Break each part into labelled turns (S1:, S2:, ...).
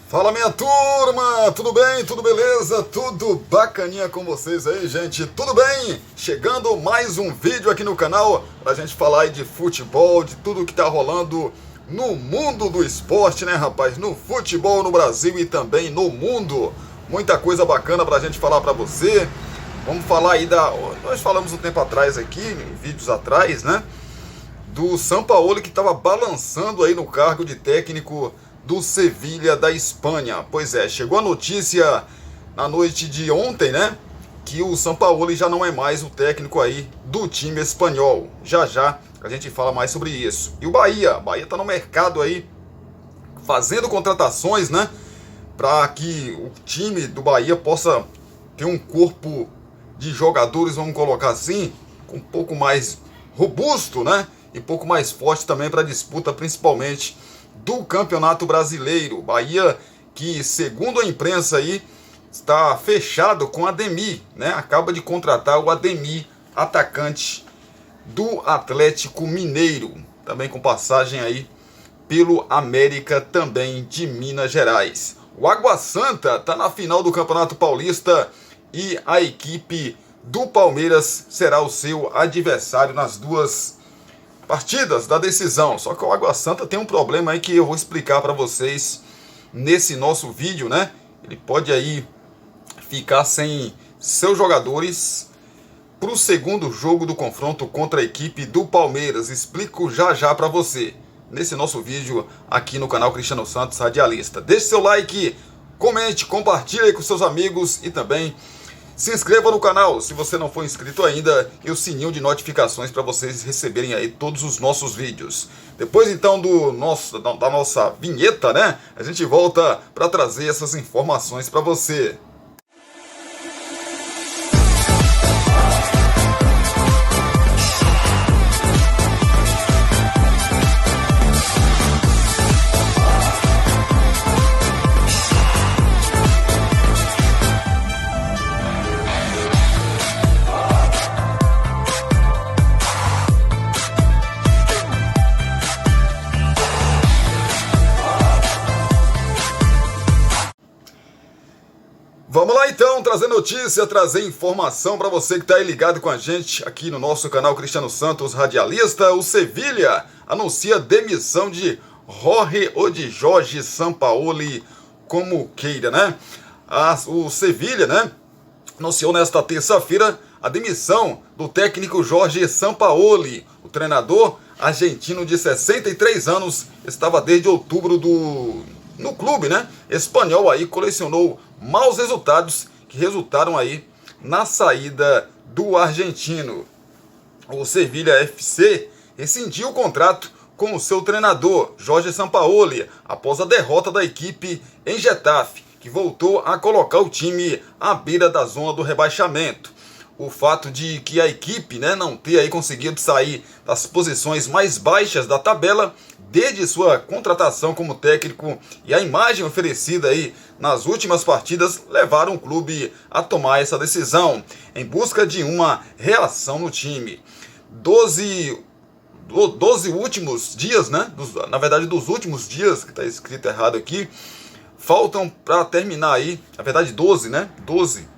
S1: Fala, minha turma, tudo bem? Tudo beleza? Tudo bacaninha com vocês aí, gente? Tudo bem? Chegando mais um vídeo aqui no canal pra gente falar aí de futebol, de tudo que tá rolando no mundo do esporte, né, rapaz? No futebol no Brasil e também no mundo. Muita coisa bacana pra gente falar pra você. Vamos falar aí nós falamos um tempo atrás aqui, vídeos atrás, né? Do Sampaoli, que estava balançando aí no cargo de técnico do Sevilha da Espanha. Pois é, chegou a notícia na noite de ontem, né, que o Sampaoli já não é mais o técnico aí do time espanhol. Já a gente fala mais sobre isso. E o Bahia tá no mercado aí fazendo contratações, né, para que o time do Bahia possa ter um corpo de jogadores, vamos colocar assim, um pouco mais robusto, né, e um pouco mais forte também para a disputa, principalmente do Campeonato Brasileiro. Bahia, que segundo a imprensa aí, está fechado com Ademir, né? Acaba de contratar o Ademir, atacante do Atlético Mineiro, também com passagem aí pelo América também de Minas Gerais. O Água Santa está na final do Campeonato Paulista e a equipe do Palmeiras será o seu adversário nas duas partidas da decisão. Só que o Água Santa tem um problema aí que eu vou explicar para vocês nesse nosso vídeo, né? Ele pode aí ficar sem seus jogadores para o segundo jogo do confronto contra a equipe do Palmeiras. Explico já para você nesse nosso vídeo aqui no canal Cristiano Santos Radialista. Deixe seu like, comente, compartilhe com seus amigos e também se inscreva no canal se você não for inscrito ainda e o sininho de notificações para vocês receberem aí todos os nossos vídeos. Depois então da nossa vinheta, né, a gente volta para trazer essas informações para você. Vamos lá então, trazer notícia, trazer informação para você que está aí ligado com a gente aqui no nosso canal Cristiano Santos Radialista. O Sevilha anuncia demissão de Jorge ou de Jorge Sampaoli, como queira, né? O Sevilha, né, anunciou nesta terça-feira a demissão do técnico Jorge Sampaoli. O treinador argentino de 63 anos estava desde outubro no clube, né, espanhol, aí colecionou maus resultados que resultaram aí na saída do argentino. O Sevilha FC rescindiu o contrato com o seu treinador, Jorge Sampaoli, após a derrota da equipe em Getafe, que voltou a colocar o time à beira da zona do rebaixamento. O fato de que a equipe, né, não ter aí conseguido sair das posições mais baixas da tabela desde sua contratação como técnico e a imagem oferecida aí nas últimas partidas levaram o clube a tomar essa decisão em busca de uma reação no time. 12 últimos dias, né? Na verdade, dos últimos dias, que está escrito errado aqui, faltam para terminar aí, na verdade 12, né? 12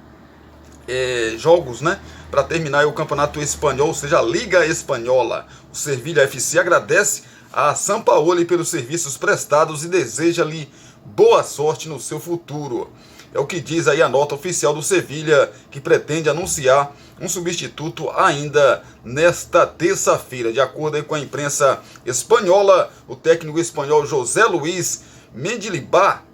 S1: jogos, né, para terminar o Campeonato Espanhol, ou seja, a Liga Espanhola. O Sevilha FC agradece a Sampaoli pelos serviços prestados e deseja-lhe boa sorte no seu futuro. É o que diz aí a nota oficial do Sevilha, que pretende anunciar um substituto ainda nesta terça-feira. De acordo aí com a imprensa espanhola, o técnico espanhol José Luís Mendilibar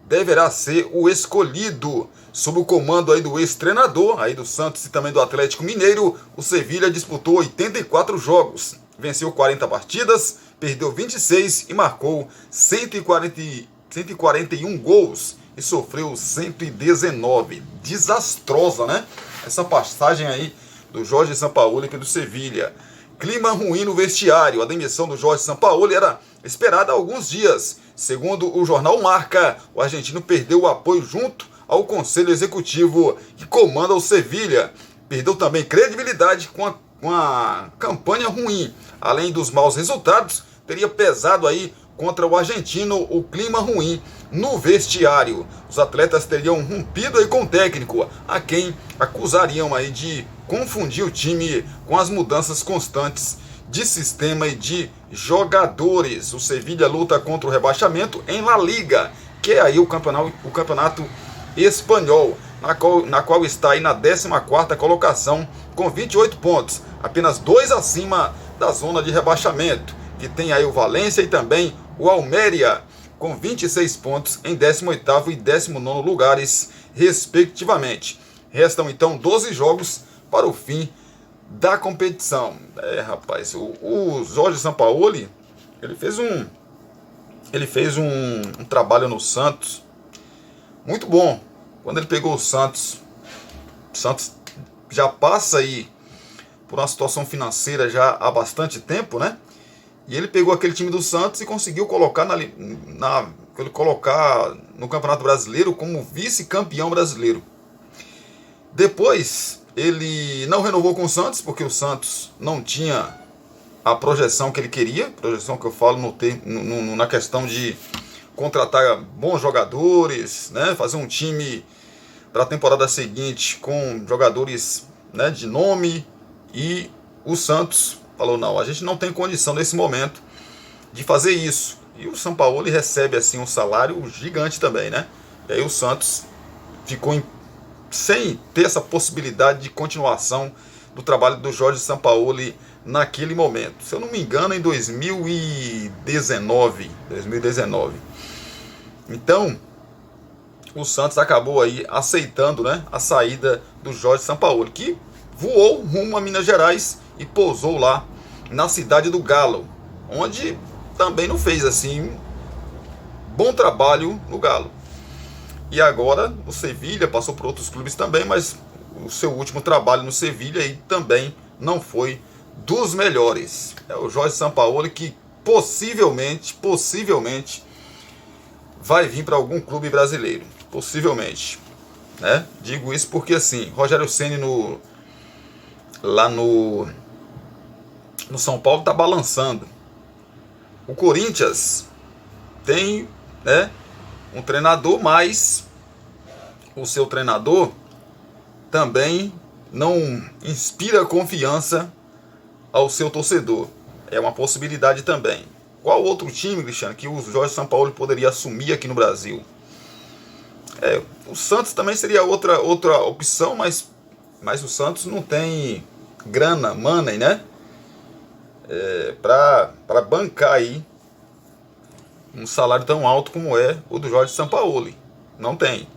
S1: deverá ser o escolhido. Sob o comando aí do ex-treinador aí do Santos e também do Atlético Mineiro, o Sevilha disputou 84 jogos, venceu 40 partidas, perdeu 26 e marcou 141 gols e sofreu 119. Desastrosa, né? Essa passagem aí do Jorge Sampaoli pelo Sevilha. Clima ruim no vestiário. A demissão do Jorge Sampaoli era esperada há alguns dias. Segundo o jornal Marca, o argentino perdeu o apoio junto ao Conselho Executivo que comanda o Sevilha. Perdeu também credibilidade com a campanha ruim. Além dos maus resultados, teria pesado aí contra o argentino, o clima ruim no vestiário. Os atletas teriam rompido aí com o técnico, a quem acusariam aí de confundir o time com as mudanças constantes de sistema e de jogadores. O Sevilla luta contra o rebaixamento em La Liga, que é aí o campeonato espanhol, na qual está aí na 14ª colocação com 28 pontos, apenas 2 acima da zona de rebaixamento, que tem aí o Valência e também o Almeria, com 26 pontos em 18º e 19º lugares, respectivamente. Restam então 12 jogos para o fim da competição. Rapaz, o Jorge Sampaoli, ele fez um trabalho no Santos muito bom. Quando ele pegou o Santos já passa aí por uma situação financeira já há bastante tempo, né? E ele pegou aquele time do Santos e conseguiu colocar colocar no Campeonato Brasileiro como vice-campeão brasileiro. Depois, ele não renovou com o Santos, porque o Santos não tinha a projeção que ele queria. Projeção que eu falo na questão de contratar bons jogadores, né? Fazer um time para a temporada seguinte com jogadores, né, de nome. E o Santos falou, não, a gente não tem condição nesse momento de fazer isso. E o Sampaoli recebe assim um salário gigante também, né? E aí o Santos ficou sem ter essa possibilidade de continuação do trabalho do Jorge Sampaoli naquele momento. Se eu não me engano, em 2019. Então, o Santos acabou aí aceitando, né, a saída do Jorge Sampaoli, que voou rumo a Minas Gerais e pousou lá na cidade do Galo, onde também não fez assim bom trabalho no Galo. E agora o Sevilla passou por outros clubes também, mas o seu último trabalho no Sevilla aí também não foi dos melhores. É o Jorge Sampaoli que possivelmente vai vir para algum clube brasileiro, possivelmente, né? Digo isso porque assim, Rogério Ceni lá no São Paulo está balançando. O Corinthians tem, né, um treinador, mas o seu treinador também não inspira confiança ao seu torcedor. É uma possibilidade também. Qual outro time, Cristiano, que o Jorge Sampaoli poderia assumir aqui no Brasil? O Santos também seria outra opção, mas o Santos não tem grana, money, né? Para bancar aí um salário tão alto como é o do Jorge Sampaoli. Não tem,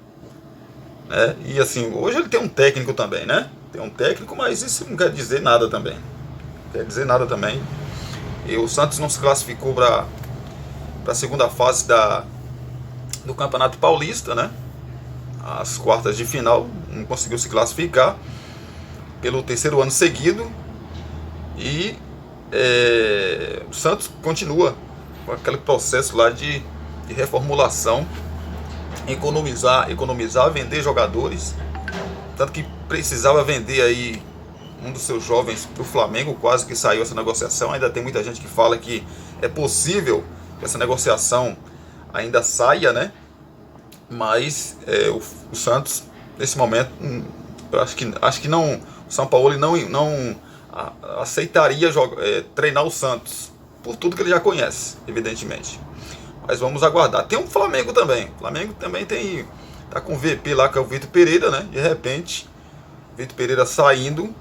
S1: né? E assim, hoje ele tem um técnico também, né? Tem um técnico, mas isso não quer dizer nada também. E o Santos não se classificou para a segunda fase do Campeonato Paulista, né? As quartas de final, não conseguiu se classificar pelo 3º ano seguido. E o Santos continua com aquele processo lá de reformulação, economizar, vender jogadores, tanto que precisava vender aí um dos seus jovens para o Flamengo, quase que saiu essa negociação. Ainda tem muita gente que fala que é possível que essa negociação ainda saia, né? Mas o Santos, nesse momento, eu acho que não, o Sampaoli não aceitaria treinar o Santos, por tudo que ele já conhece, evidentemente. Mas vamos aguardar. Tem um Flamengo também. O Flamengo também tá com o VP lá, que é o Vitor Pereira, né? De repente, o Vitor Pereira saindo,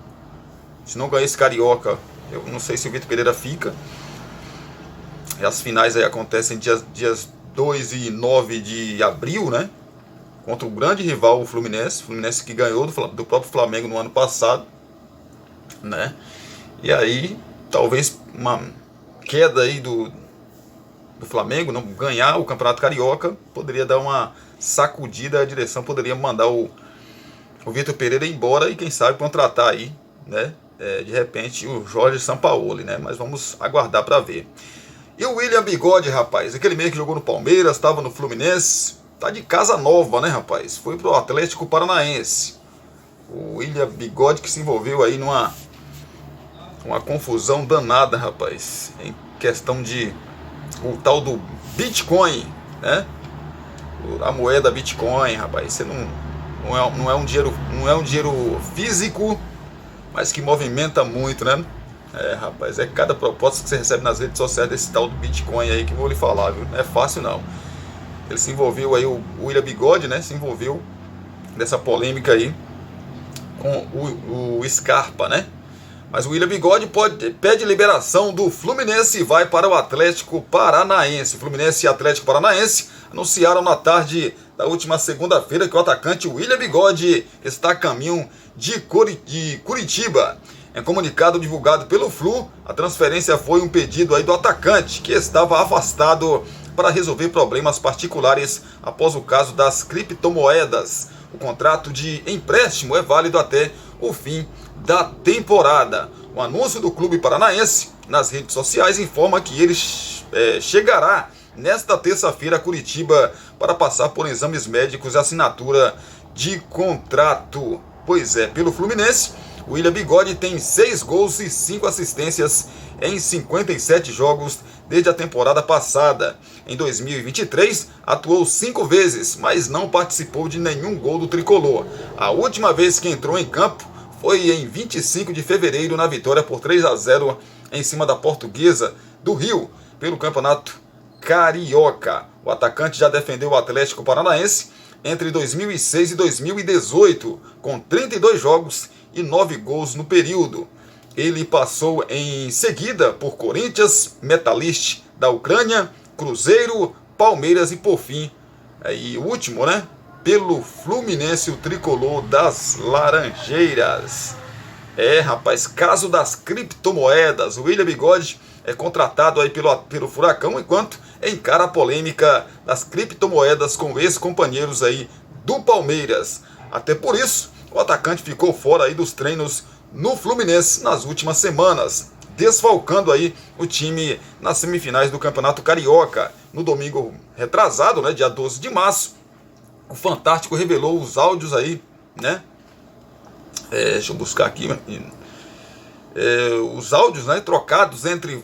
S1: se não ganhar esse Carioca, eu não sei se o Vitor Pereira fica. E as finais aí acontecem dias 2 e 9 de abril, né? Contra o grande rival, o Fluminense. O Fluminense que ganhou do próprio Flamengo no ano passado, né? E aí, talvez uma queda aí do Flamengo, não ganhar o Campeonato Carioca, poderia dar uma sacudida. A direção poderia mandar o Vitor Pereira embora e quem sabe contratar aí, né? De repente o Jorge Sampaoli, né? Mas vamos aguardar para ver. E o William Bigode, rapaz, aquele meio que jogou no Palmeiras, estava no Fluminense, tá de casa nova, né, rapaz? Foi pro Atlético Paranaense. O William Bigode que se envolveu aí numa confusão danada, rapaz, em questão de o tal do Bitcoin, né? A moeda Bitcoin, rapaz, você não é um dinheiro físico, mas que movimenta muito, né? Rapaz, é cada proposta que você recebe nas redes sociais desse tal do Bitcoin aí que eu vou lhe falar, viu? Não é fácil não. Ele se envolveu aí, o William Bigode, né? Se envolveu nessa polêmica aí com o Scarpa, né? Mas o William Bigode pede liberação do Fluminense e vai para o Atlético Paranaense. Fluminense e Atlético Paranaense anunciaram na tarde da última segunda-feira que o atacante William Bigode está a caminho de Curitiba. Em comunicado divulgado pelo Flu, a transferência foi um pedido aí do atacante, que estava afastado para resolver problemas particulares após o caso das criptomoedas. O contrato de empréstimo é válido até o fim da temporada. O anúncio do clube paranaense nas redes sociais informa que ele chegará nesta terça-feira a Curitiba para passar por exames médicos e assinatura de contrato. Pois é, pelo Fluminense, o William Bigode tem 6 gols e 5 assistências em 57 jogos desde a temporada passada. Em 2023, atuou 5 vezes, mas não participou de nenhum gol do tricolor. A última vez que entrou em campo foi em 25 de fevereiro, na vitória por 3-0 em cima da Portuguesa do Rio, pelo Campeonato Carioca. O atacante já defendeu o Atlético Paranaense entre 2006 e 2018, com 32 jogos e 9 gols no período. Ele passou em seguida por Corinthians, Metalist da Ucrânia, Cruzeiro, Palmeiras e, por fim, o último, né? Pelo Fluminense, o tricolor das Laranjeiras. Rapaz, caso das criptomoedas, o William Bigode é contratado aí pelo Furacão, enquanto encara a polêmica das criptomoedas com ex-companheiros aí do Palmeiras. Até por isso, o atacante ficou fora aí dos treinos no Fluminense nas últimas semanas, desfalcando aí o time nas semifinais do Campeonato Carioca. No domingo retrasado, né, dia 12 de março, o Fantástico revelou os áudios aí, né? Deixa eu buscar aqui, os áudios, né, trocados entre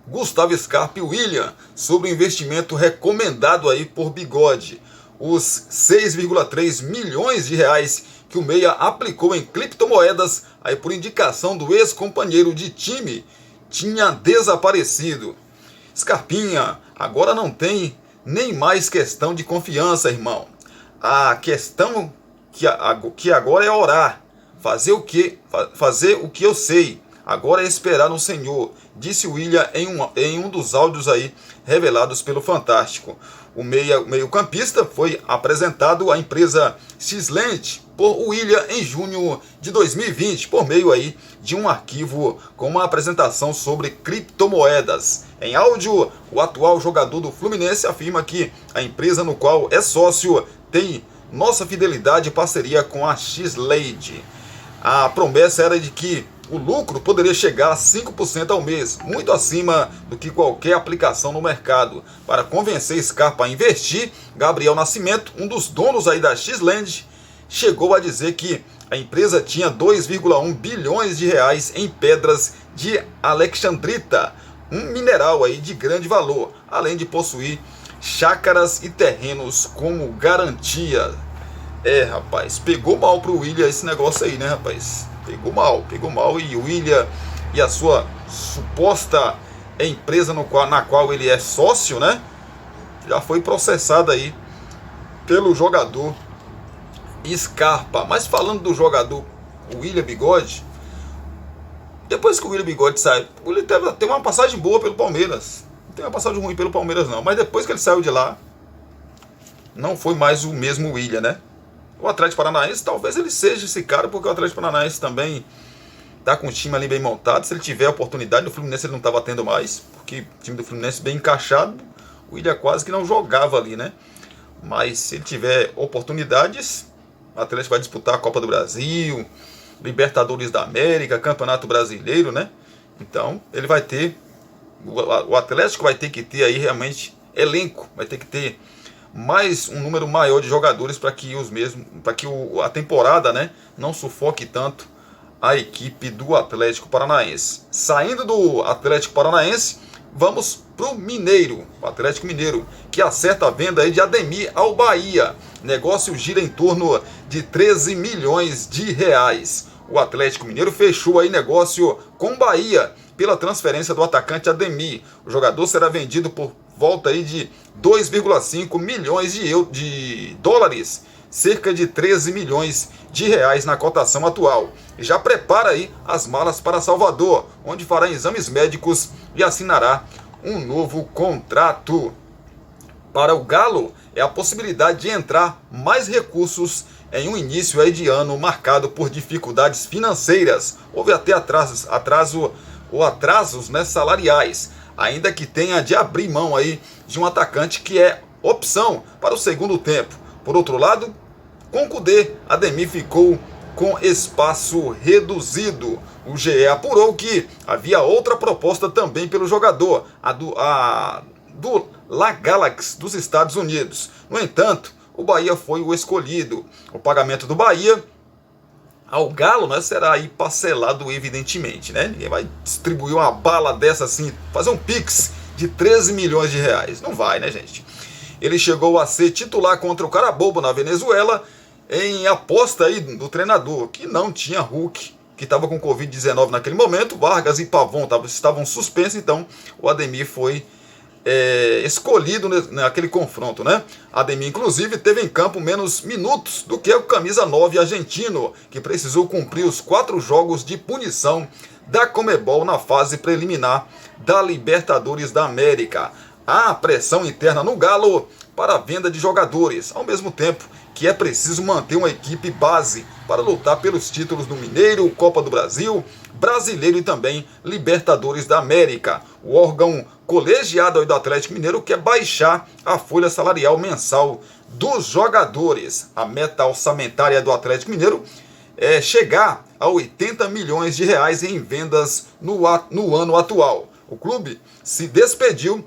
S1: Gustavo Scarpa e William sobre o investimento recomendado aí por Bigode. Os 6,3 milhões de reais que o Meia aplicou em criptomoedas aí por indicação do ex-companheiro de time tinha desaparecido. Scarpinha, agora não tem nem mais questão de confiança, irmão. A questão que agora é orar, fazer o que eu sei. Agora é esperar no Senhor, disse William em um dos áudios aí revelados pelo Fantástico. O meio-campista foi apresentado à empresa Xland por William em junho de 2020, por meio aí de um arquivo com uma apresentação sobre criptomoedas. Em áudio, o atual jogador do Fluminense afirma que a empresa no qual é sócio tem nossa fidelidade e parceria com a Xland. A promessa era de que o lucro poderia chegar a 5% ao mês, muito acima do que qualquer aplicação no mercado. Para convencer Scarpa a investir, Gabriel Nascimento, um dos donos aí da Xland, chegou a dizer que a empresa tinha 2,1 bilhões de reais em pedras de alexandrita, um mineral aí de grande valor, além de possuir chácaras e terrenos como garantia. Rapaz, pegou mal pro William esse negócio aí, né, rapaz? Pegou mal, e o William e a sua suposta empresa na qual ele é sócio, né, já foi processada aí pelo jogador Scarpa. Mas falando do jogador William Bigode, depois que o William Bigode sai, ele teve uma passagem boa pelo Palmeiras. Não tem uma passagem ruim pelo Palmeiras não, mas depois que ele saiu de lá, não foi mais o mesmo William, né? O Atlético Paranaense, talvez ele seja esse cara, porque o Atlético Paranaense também tá com o time ali bem montado. Se ele tiver oportunidade, no Fluminense ele não estava tendo mais, porque o time do Fluminense bem encaixado, o William quase que não jogava ali, né? Mas se ele tiver oportunidades, o Atlético vai disputar a Copa do Brasil, Libertadores da América, Campeonato Brasileiro, né? Então ele vai ter, o Atlético vai ter que ter aí realmente elenco, vai ter que ter mais um número maior de jogadores para que a temporada, né, não sufoque tanto a equipe do Atlético Paranaense. Saindo do Atlético Paranaense, Vamos pro Mineiro, o Atlético Mineiro, que acerta a venda aí de Ademir ao Bahia. Negócio gira em torno de 13 milhões de reais. O Atlético Mineiro fechou aí negócio com o Bahia pela transferência do atacante Ademir. O jogador será vendido por volta aí de 2,5 milhões de dólares, cerca de 13 milhões de reais na cotação atual. E já prepara aí as malas para Salvador, onde fará exames médicos e assinará um novo contrato. Para o Galo, é a possibilidade de entrar mais recursos em um início aí de ano marcado por dificuldades financeiras. Houve até atrasos, né, salariais, ainda que tenha de abrir mão aí de um atacante que é opção para o segundo tempo. Por outro lado, com o Kudê, Ademir ficou com espaço reduzido. O GE apurou que havia outra proposta também pelo jogador, a do La Galaxy dos Estados Unidos. No entanto, o Bahia foi o escolhido. O pagamento do Bahia ao Galo, né, será aí parcelado, evidentemente, né? Ninguém vai distribuir uma bala dessa assim, fazer um pix de 13 milhões de reais. Não vai, né, gente? Ele chegou a ser titular contra o Carabobo na Venezuela, em aposta aí do treinador, que não tinha Hulk, que estava com Covid-19 naquele momento. Vargas e Pavon estavam suspensos, então o Ademir foi escolhido naquele confronto, né? Ademir, inclusive, teve em campo menos minutos do que o camisa 9 argentino, que precisou cumprir os 4 jogos de punição da Conmebol na fase preliminar da Libertadores da América. Há pressão interna no Galo para a venda de jogadores, ao mesmo tempo que é preciso manter uma equipe base para lutar pelos títulos do Mineiro, Copa do Brasil, Brasileiro e também Libertadores da América. O órgão colegiado do Atlético Mineiro quer baixar a folha salarial mensal dos jogadores. A meta orçamentária do Atlético Mineiro é chegar a 80 milhões de reais em vendas no ano atual. O clube se despediu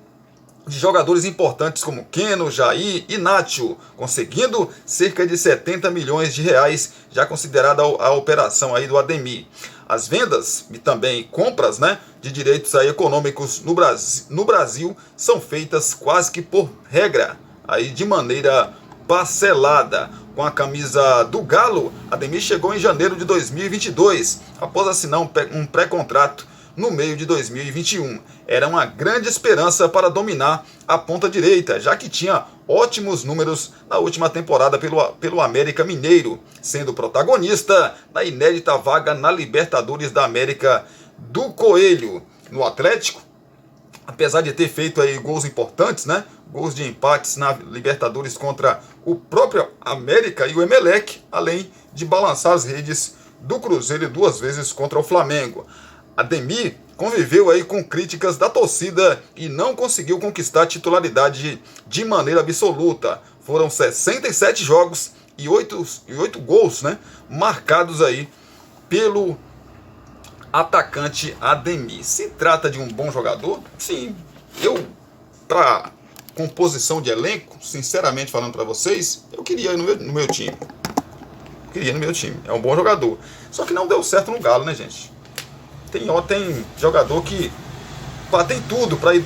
S1: de jogadores importantes como Keno, Jair e Nacho, conseguindo cerca de 70 milhões de reais, já considerada a operação aí do Ademir. As vendas e também compras, né, de direitos aí econômicos no Brasil são feitas quase que por regra, aí de maneira parcelada. Com a camisa do Galo, Ademir chegou em janeiro de 2022, após assinar um pré-contrato no meio de 2021. Era uma grande esperança para dominar a ponta direita, já que tinha ótimos números na última temporada pelo América Mineiro, sendo protagonista na inédita vaga na Libertadores da América do Coelho. No Atlético, apesar de ter feito aí gols importantes, né, gols de empates na Libertadores contra o próprio América e o Emelec, além de balançar as redes do Cruzeiro 2 vezes contra o Flamengo. Ademir conviveu aí com críticas da torcida e não conseguiu conquistar a titularidade de maneira absoluta. Foram 67 jogos e 8 gols, né, marcados aí pelo atacante Ademir. Se trata de um bom jogador? Sim. Eu, para composição de elenco, sinceramente falando para vocês, eu queria ir no meu time. É um bom jogador. Só que não deu certo no Galo, né, gente? Tem jogador que tem tudo para ir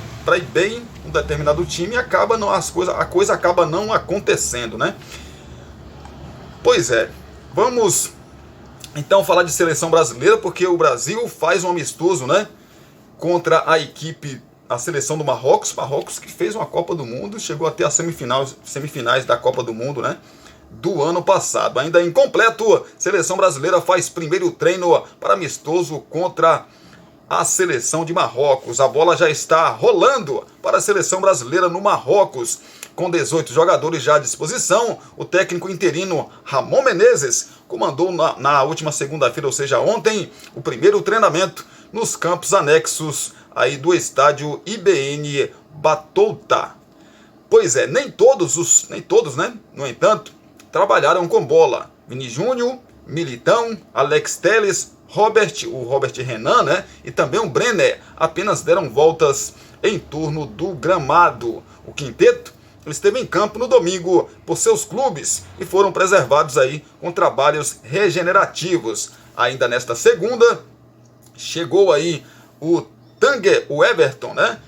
S1: bem em um determinado time e a coisa acaba não acontecendo, né? Pois é, vamos então falar de seleção brasileira, porque o Brasil faz um amistoso, né, contra a seleção do Marrocos que fez uma Copa do Mundo, chegou até as semifinais da Copa do Mundo, né, do ano passado. Ainda incompleto, a seleção brasileira faz primeiro treino para amistoso contra a seleção de Marrocos. A bola já está rolando para a seleção brasileira no Marrocos. Com 18 jogadores já à disposição, o técnico interino Ramon Menezes comandou na última segunda-feira, ou seja, ontem, o primeiro treinamento nos campos anexos aí do estádio IBN Batouta. Pois é, nem todos, né, no entanto, trabalharam com bola. Vini Júnior, Militão, Alex Telles, o Robert Renan, né, e também o Brenner apenas deram voltas em torno do gramado. O quinteto esteve em campo no domingo por seus clubes e foram preservados aí com trabalhos regenerativos. Ainda nesta segunda, chegou aí o Everton, né,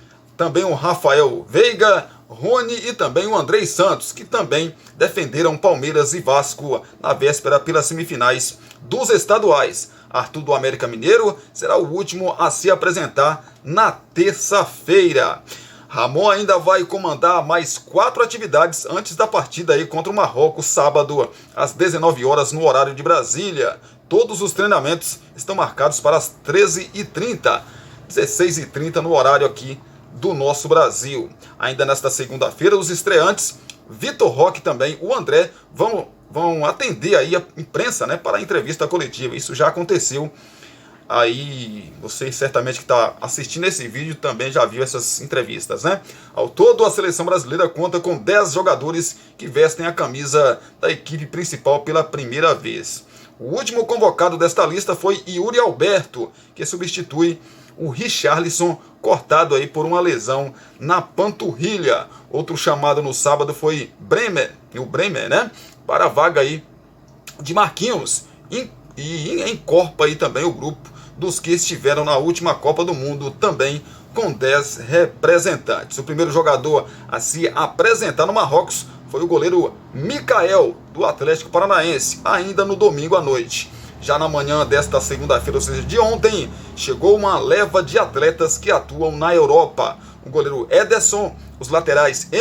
S1: também o Rafael Veiga, Rony e também o Andrei Santos, que também defenderam Palmeiras e Vasco na véspera pelas semifinais dos estaduais. Arthur do América Mineiro será o último a se apresentar na terça-feira. Ramon ainda vai comandar mais 4 atividades antes da partida aí contra o Marrocos, sábado, às 19 horas no horário de Brasília. Todos os treinamentos estão marcados para as 13h30, 16h30 no horário aqui do nosso Brasil. Ainda nesta segunda-feira, os estreantes, Vitor Roque e também o André, vão atender aí a imprensa, né, para a entrevista coletiva. Isso já aconteceu. Aí, você certamente que está assistindo esse vídeo também já viu essas entrevistas, né? Ao todo, a seleção brasileira conta com 10 jogadores que vestem a camisa da equipe principal pela primeira vez. O último convocado desta lista foi Yuri Alberto, que substitui o Richarlison, cortado aí por uma lesão na panturrilha. Outro chamado no sábado foi o Bremer, né? Para a vaga aí de Marquinhos. E encorpa aí também o grupo dos que estiveram na última Copa do Mundo, também com 10 representantes. O primeiro jogador a se apresentar no Marrocos foi o goleiro Mikael, do Atlético Paranaense, ainda no domingo à noite. Já na manhã desta segunda-feira, ou seja, de ontem, chegou uma leva de atletas que atuam na Europa. O goleiro Ederson, os laterais o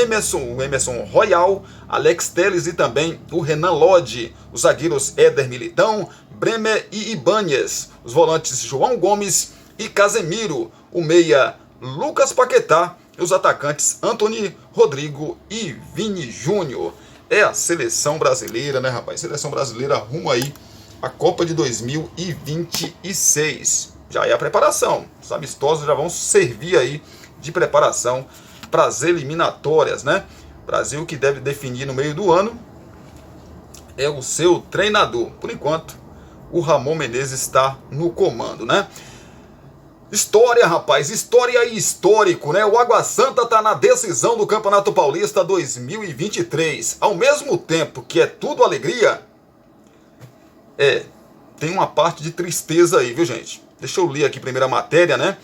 S1: Emerson Royal, Alex Telles e também o Renan Lodge, os zagueiros Éder Militão, Bremer e Ibáñez, os volantes João Gomes e Casemiro, o meia Lucas Paquetá e os atacantes Antony, Rodrigo e Vini Júnior. É a seleção brasileira, né, rapaz? Seleção brasileira rumo aí à Copa de 2026. Já é a preparação. Os amistosos já vão servir aí de preparação para as eliminatórias, né? Brasil que deve definir no meio do ano é o seu treinador. Por enquanto, o Ramon Menezes está no comando, né? História, rapaz, história e histórico, né? O Água Santa está na decisão do Campeonato Paulista 2023. Ao mesmo tempo que é tudo alegria, tem uma parte de tristeza aí, viu, gente? Deixa eu ler aqui primeiro a matéria, né?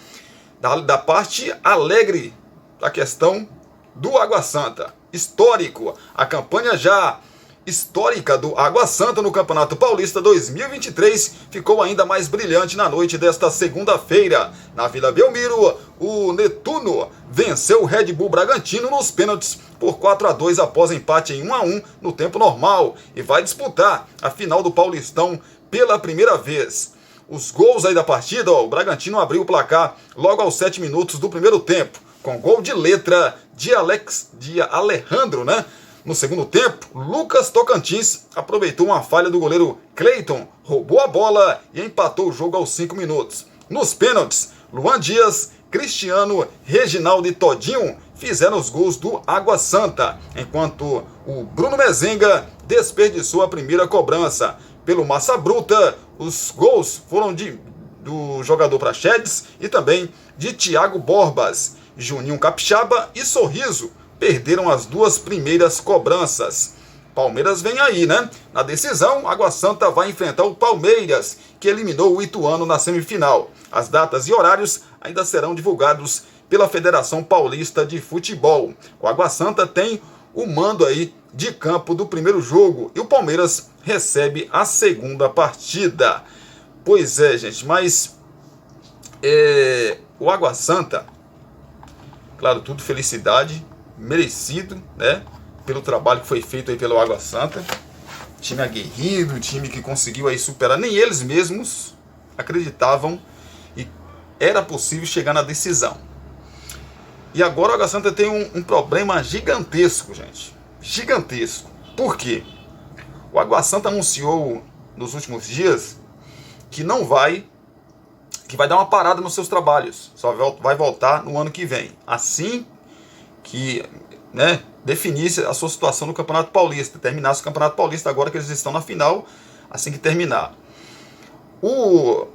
S1: Da parte alegre da questão do Água Santa. Histórico, a campanha já histórica do Água Santa no Campeonato Paulista 2023 ficou ainda mais brilhante na noite desta segunda-feira. Na Vila Belmiro, o Netuno venceu o Red Bull Bragantino nos pênaltis por 4-2 após empate em 1-1 no tempo normal e vai disputar a final do Paulistão pela primeira vez. Os gols aí da partida, o Bragantino abriu o placar logo aos 7 minutos do primeiro tempo, com gol de letra de Alejandro, né? No segundo tempo, Lucas Tocantins aproveitou uma falha do goleiro Cleiton, roubou a bola e empatou o jogo aos 5 minutos. Nos pênaltis, Luan Dias, Cristiano, Reginaldo e Todinho fizeram os gols do Água Santa, enquanto o Bruno Mezenga desperdiçou a primeira cobrança. Pelo Massa Bruta, os gols foram do jogador Praxedes e também de Thiago Borbas. Juninho Capixaba e Sorriso perderam as 2 primeiras cobranças. Palmeiras vem aí, né? Na decisão, Água Santa vai enfrentar o Palmeiras, que eliminou o Ituano na semifinal. As datas e horários ainda serão divulgados pela Federação Paulista de Futebol. O Água Santa tem o mando aí de campo do primeiro jogo e o Palmeiras recebe a segunda partida. Pois é, gente, mas o Água Santa, claro, tudo felicidade, merecido, né, pelo trabalho que foi feito aí pelo Água Santa. Time aguerrido, time que conseguiu aí superar, nem eles mesmos acreditavam e era possível chegar na decisão. E agora o Água Santa tem um problema gigantesco, gente. Gigantesco. Por quê? O Água Santa anunciou nos últimos dias que vai dar uma parada nos seus trabalhos. Só vai voltar no ano que vem. Assim que, né, definisse a sua situação no Campeonato Paulista. Terminasse o Campeonato Paulista agora que eles estão na final. Assim que terminar. O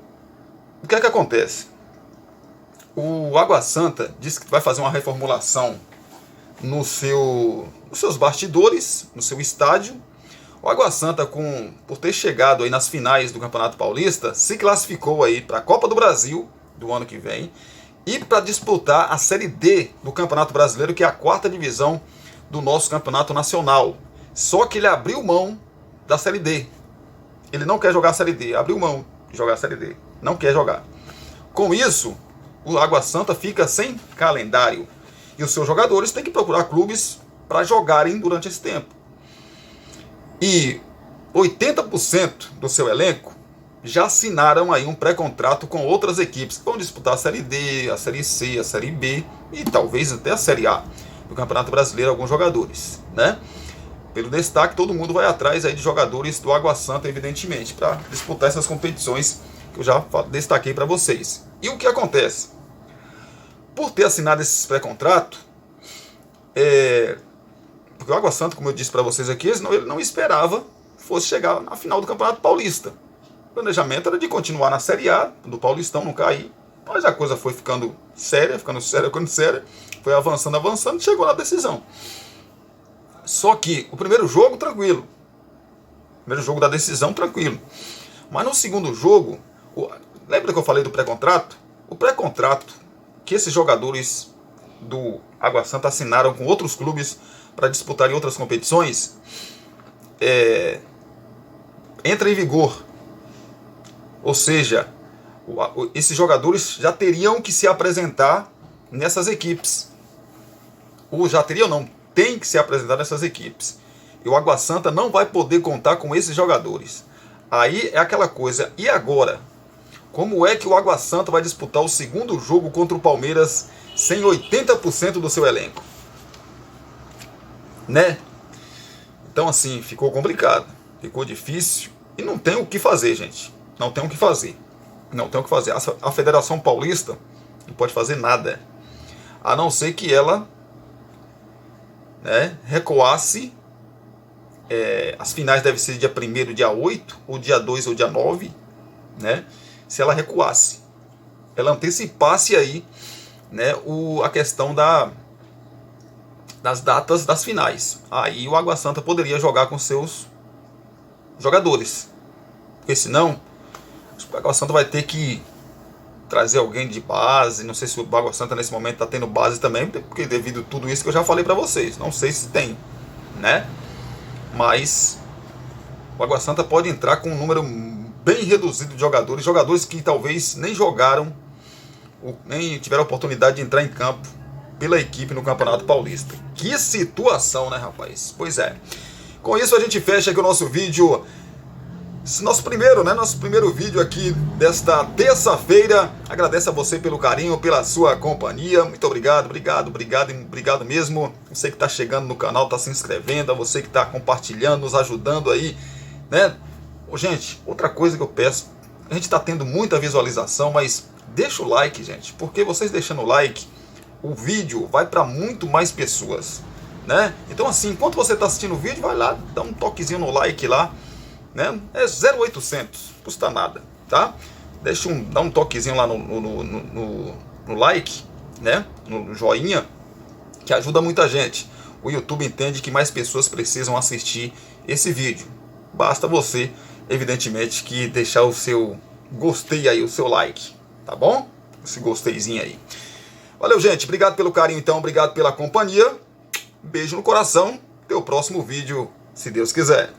S1: que é que acontece? O Água Santa disse que vai fazer uma reformulação nos seus bastidores, no seu estádio. O Água Santa, por ter chegado aí nas finais do Campeonato Paulista, se classificou aí para a Copa do Brasil do ano que vem e para disputar a Série D do Campeonato Brasileiro, que é a 4ª divisão do nosso campeonato nacional. Só que ele abriu mão da Série D. Ele não quer jogar a Série D, abriu mão de jogar a Série D, não quer jogar. Com isso, o Água Santa fica sem calendário e os seus jogadores têm que procurar clubes para jogarem durante esse tempo. E 80% do seu elenco já assinaram aí um pré-contrato com outras equipes que vão disputar a Série D, a Série C, a Série B e talvez até a Série A do Campeonato Brasileiro, alguns jogadores, né? Pelo destaque, todo mundo vai atrás aí de jogadores do Água Santa, evidentemente, para disputar essas competições que eu já destaquei para vocês. E o que acontece? Por ter assinado esse pré-contrato, porque o Água Santa, como eu disse para vocês aqui, ele não esperava fosse chegar na final do Campeonato Paulista. O planejamento era de continuar na Série A, do Paulistão, não cair, mas a coisa foi ficando séria, foi avançando, e chegou na decisão. Só que o primeiro jogo, tranquilo. Primeiro jogo da decisão, tranquilo. Mas no segundo jogo, lembra que eu falei do pré-contrato? O pré-contrato que esses jogadores do Água Santa assinaram com outros clubes para disputarem outras competições, entra em vigor. Ou seja, esses jogadores já teriam que se apresentar nessas equipes. Ou já teriam, não. Tem que se apresentar nessas equipes. E o Água Santa não vai poder contar com esses jogadores. Aí é aquela coisa. E agora? Como é que o Água Santa vai disputar o segundo jogo contra o Palmeiras sem 80% do seu elenco? Né? Então assim, ficou complicado. Ficou difícil. E não tem o que fazer, gente. Não tem o que fazer. Não tem o que fazer. A Federação Paulista não pode fazer nada. A não ser que ela recuasse. As finais devem ser dia 1º, dia 8, ou dia 2 ou dia 9, né? Se ela recuasse, ela antecipasse aí, né, a questão das datas das finais. Aí o Água Santa poderia jogar com seus jogadores, porque senão o Água Santa vai ter que trazer alguém de base. Não sei se o Água Santa nesse momento está tendo base também, porque devido a tudo isso que eu já falei para vocês, não sei se tem, né? Mas o Água Santa pode entrar com um número bem reduzido de jogadores que talvez nem jogaram, nem tiveram a oportunidade de entrar em campo pela equipe no Campeonato Paulista. Que situação, né, rapaz? Pois é. Com isso a gente fecha aqui o nosso vídeo, nosso primeiro vídeo aqui desta terça-feira. Agradeço a você pelo carinho, pela sua companhia. Muito obrigado mesmo. Você que está chegando no canal, está se inscrevendo, a você que está compartilhando, nos ajudando aí, né? Gente, outra coisa que eu peço, a gente está tendo muita visualização, mas deixa o like, gente, porque vocês deixando o like, o vídeo vai para muito mais pessoas, né? Então assim, enquanto você está assistindo o vídeo, vai lá, dá um toquezinho no like lá, né? É 0,800, custa nada, tá? Dá um toquezinho lá no like, né? No joinha, que ajuda muita gente. O YouTube entende que mais pessoas precisam assistir esse vídeo. Basta você, evidentemente, que deixar o seu gostei aí, o seu like, tá bom? Esse gosteizinho aí. Valeu, gente. Obrigado pelo carinho, então. Obrigado pela companhia. Beijo no coração. Até o próximo vídeo, se Deus quiser.